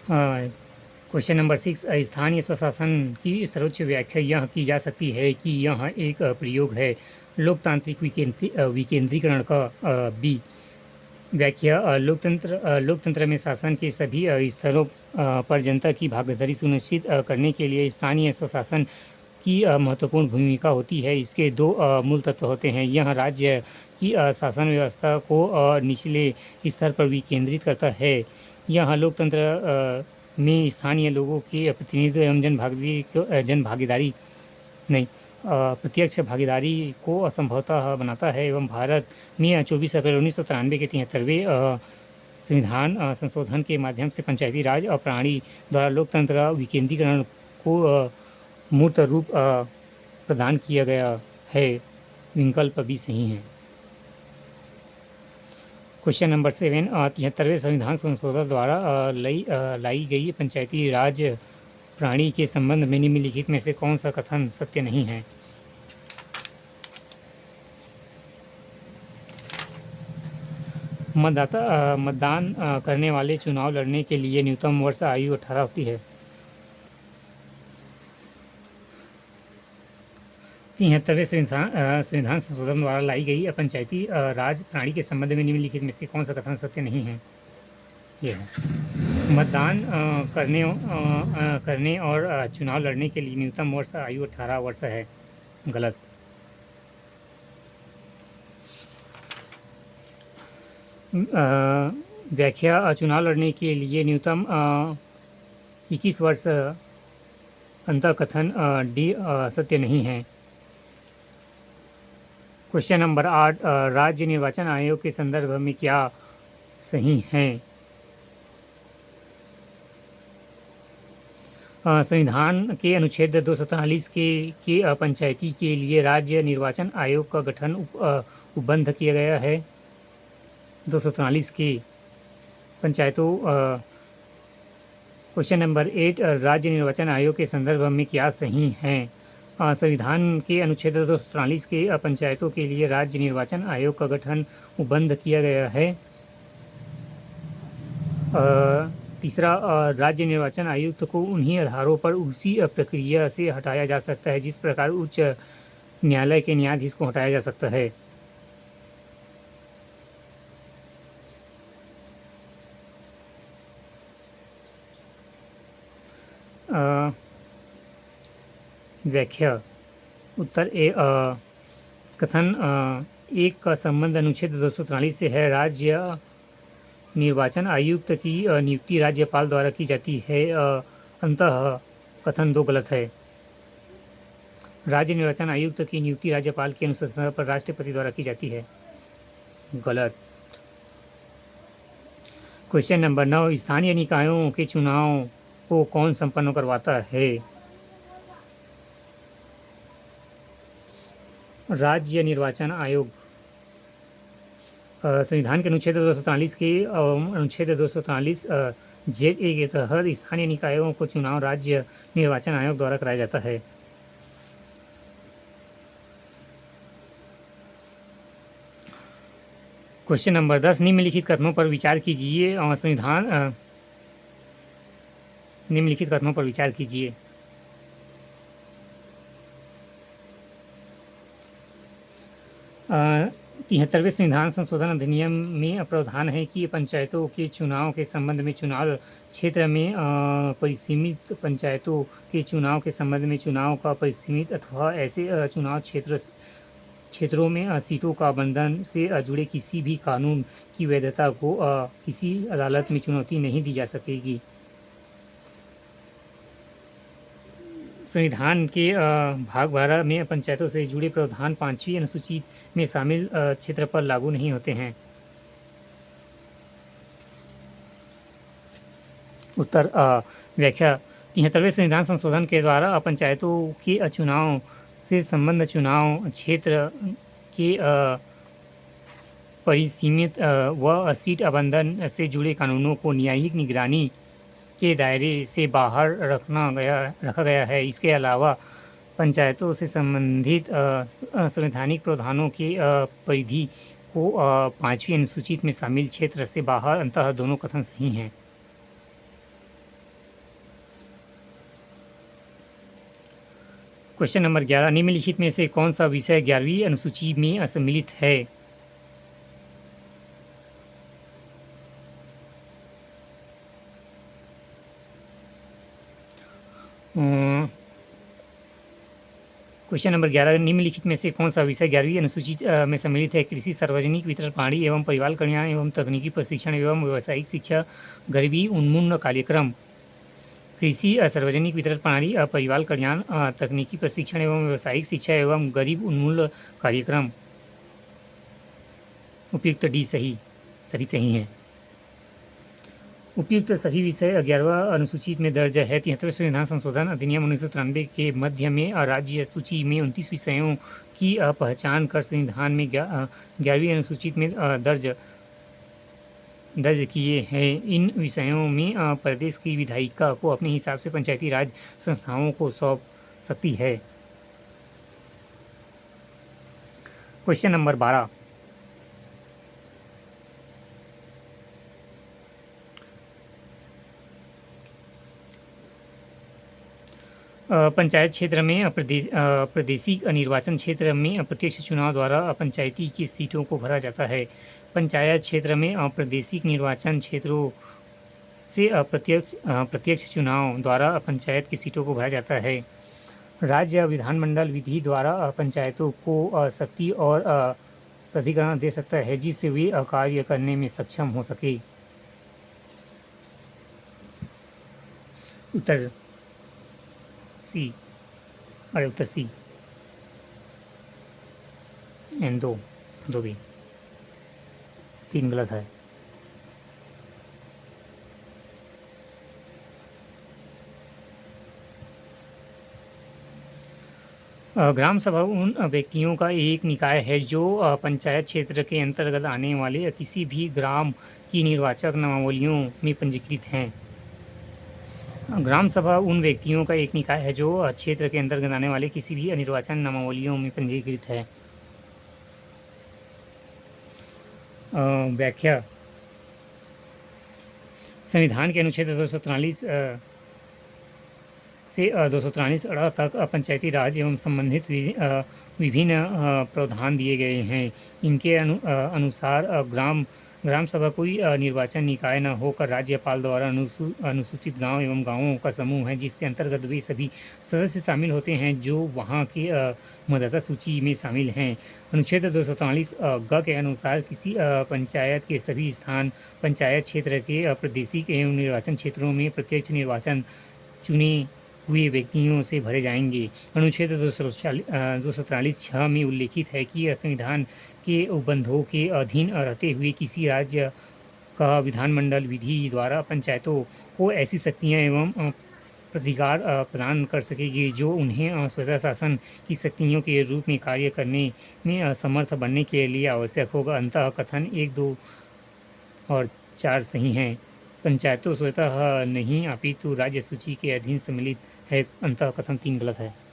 Question number 6, स्थानीय स्वशासन की सर्वोच्च व्याख्या यह की जा सकती है कि यह एक प्रयोग है लोकतांत्रिक विकेंद्रीकरण का। बी व्याख्या, लोकतंत्र में शासन के सभी स्तरों पर जनता की भागीदारी सुनिश्चित करने के लिए स्थानीय स्वशासन की महत्वपूर्ण भूमिका होती है। इसके दो मूल तत्व होते हैं। यह राज्य की शासन व्यवस्था को निचले स्तर पर विकेंद्रित करता है। यह लोकतंत्र में स्थानीय लोगों के प्रतिनिधित्व एवं जन भागीदारी नहीं प्रत्यक्ष भागीदारी को असंभवतः बनाता है एवं भारत में 24 अप्रैल 1993 के 73वें संविधान संशोधन के माध्यम से पंचायती राज प्रणाली द्वारा लोकतंत्र विकेंद्रीकरण को मूर्त रूप प्रदान किया गया है। विकल्प भी सही है। क्वेश्चन नंबर 7, 73वें संविधान संशोधन द्वारा लाई गई पंचायती राज प्रणाली के संबंध में निम्नलिखित में से कौन सा कथन सत्य नहीं है? मतदान करने वाले चुनाव लड़ने के लिए न्यूनतम वर्ष आयु 18 होती है। 73वें संविधान संशोधन द्वारा लाई गई पंचायती राज प्रणाली के संबंध में निम्नलिखित में से कौन सा कथन सत्य नहीं है? ये है मतदान करने और चुनाव लड़ने के लिए न्यूनतम वर्ष आयु 18 वर्ष है। गलत। व्याख्या, चुनाव लड़ने के लिए न्यूनतम 21 वर्ष अंतः कथन डी सत्य नहीं है। क्वेश्चन नंबर 8, राज्य निर्वाचन आयोग के संदर्भ में क्या सही है? संविधान के अनुच्छेद 243 के पंचायती के लिए राज्य निर्वाचन आयोग का गठन उपबंध किया गया है। 243 के पंचायतों। क्वेश्चन नंबर 8, राज्य निर्वाचन आयोग के संदर्भ में क्या सही है? संविधान के अनुच्छेद 243 के पंचायतों के लिए राज्य निर्वाचन आयोग का गठन उपबंध किया गया है। तीसरा, राज्य निर्वाचन आयुक्त को उन्हीं आधारों पर उसी प्रक्रिया से हटाया जा सकता है जिस प्रकार उच्च न्यायालय के न्यायाधीश को हटाया जा सकता है। व्याख्या, उत्तर ए, कथन 1 का संबंध अनुच्छेद 243 से है। राज्य निर्वाचन आयुक्त की नियुक्ति राज्यपाल द्वारा की जाती है। अंतः कथन 2 गलत है। राज्य निर्वाचन आयुक्त की नियुक्ति राज्यपाल की अनुशंसा पर राष्ट्रपति द्वारा की जाती है। गलत। क्वेश्चन नंबर 9, स्थानीय निकायों के चुनाव को कौन संपन्न करवाता है? राज्य निर्वाचन आयोग। संविधान के अनुच्छेद 243 के अनुच्छेद 243 जेड ए के तहत स्थानीय निकायों को चुनाव राज्य निर्वाचन आयोग द्वारा कराया जाता है। क्वेश्चन नंबर 10, निम्नलिखित कथनों पर विचार कीजिए। निम्नलिखित कथनों पर विचार कीजिए। अ 73वें संविधान संशोधन अधिनियम में प्रावधान है कि पंचायतों के चुनाव के संबंध में चुनाव क्षेत्र में परिसीमित पंचायतों के चुनाव के संबंध में चुनाव का परिसीमित अथवा ऐसे चुनाव क्षेत्रों में सीटों का आवंटन से जुड़े किसी भी कानून की वैधता को किसी अदालत में चुनौती नहीं दी जा सकेगी। संविधान के भाग 12 में पंचायतों से जुड़े प्रावधान 5वीं अनुसूची में शामिल क्षेत्र पर लागू नहीं होते हैं। उत्तर, व्याख्या, 73वें संविधान संशोधन के द्वारा पंचायतों के चुनाव से संबंध चुनाव क्षेत्र के परिसीमित व सीट आवंटन से जुड़े कानूनों को न्यायिक निगरानी के दायरे से बाहर रखा गया है। इसके अलावा पंचायतों से संबंधित संवैधानिक प्रावधानों की परिधि को 5वीं अनुसूची में शामिल क्षेत्र से बाहर अंततः दोनों कथन सही हैं। क्वेश्चन नंबर 11, निम्नलिखित में से कौन सा विषय 11वीं अनुसूची में सम्मिलित है? क्वेश्चन नंबर 11, निम्नलिखित में से कौन सा विषय 11वीं अनुसूची में सम्मिलित है? कृषि, सार्वजनिक वितरण प्रणाली एवं परिवार कल्याण एवं तकनीकी प्रशिक्षण एवं व्यावसायिक शिक्षा, गरीबी उन्मूलन कार्यक्रम। कृषि, सार्वजनिक वितरण प्रणाली, परिवार कल्याण, तकनीकी प्रशिक्षण एवं व्यावसायिक शिक्षा एवं गरीब उन्मूलन कार्यक्रम। उपयुक्त डी सही, सभी सही हैं। उपयुक्त सभी विषय 11वां अनुसूची में दर्ज है। 73वें संविधान संशोधन अधिनियम 1993 के मध्य में राज्य सूची में 29 विषयों की पहचान कर संविधान में 11वीं अनुसूची में दर्ज किए हैं। इन विषयों में प्रदेश की विधायिका को अपने हिसाब से पंचायती राज संस्थाओं को सौंप सकती है। क्वेश्चन नंबर 12, पंचायत क्षेत्र में प्रादेशिक निर्वाचन क्षेत्र में प्रत्यक्ष चुनाव द्वारा पंचायती की सीटों को भरा जाता है। पंचायत क्षेत्र में प्रादेशिक निर्वाचन क्षेत्रों से प्रत्यक्ष चुनाव द्वारा पंचायत की सीटों को भरा जाता है। राज्य विधानमंडल विधि द्वारा पंचायतों को शक्ति और प्राधिकरण दे सकता है जिससे वे कार्य करने में सक्षम हो सके। उत्तर सी, अरे उत्तर सी एन दो भी, 3 गलत है। ग्राम सभा उन व्यक्तियों का एक निकाय है जो पंचायत क्षेत्र के अंतर्गत आने वाले किसी भी ग्राम की निर्वाचक नामावलियों में पंजीकृत हैं। ग्राम सभा उन व्यक्तियों का एक निकाय है जो क्षेत्र के अंतर्गत आने वाले किसी भी निर्वाचन नामावलियों में पंजीकृत है। व्याख्या, संविधान के अनुच्छेद 243 से 243 अ तक पंचायती राज एवं संबंधित विभिन्न प्रावधान दिए गए हैं। इनके अनुसार ग्राम सभा कोई निर्वाचन निकाय न होकर राज्यपाल द्वारा अनुसूचित गांव एवं गांवों का समूह है जिसके अंतर्गत वे सभी सदस्य शामिल होते हैं जो वहां के मतदाता सूची में शामिल हैं। अनुच्छेद 243 ग के अनुसार किसी पंचायत के सभी स्थान पंचायत क्षेत्र के प्रादेशिक एवं निर्वाचन क्षेत्रों में प्रत्यक्ष निर्वाचन चुने हुए व्यक्तियों से भरे जाएंगे। अनुच्छेद 243(6) में उल्लेखित है कि संविधान के उपबंधों के अधीन रहते हुए किसी राज्य का विधानमंडल विधि द्वारा पंचायतों को ऐसी शक्तियाँ एवं अधिकार प्रदान कर सकेगी जो उन्हें स्वतः शासन की शक्तियों के रूप में कार्य करने में समर्थ बनने के लिए आवश्यक होगा। अंतः कथन 1, 2 और 4 सही हैं। पंचायतों स्वतः नहीं अपितु राज्य सूची के अधीन सम्मिलित है। अंतः कथन 3 गलत है।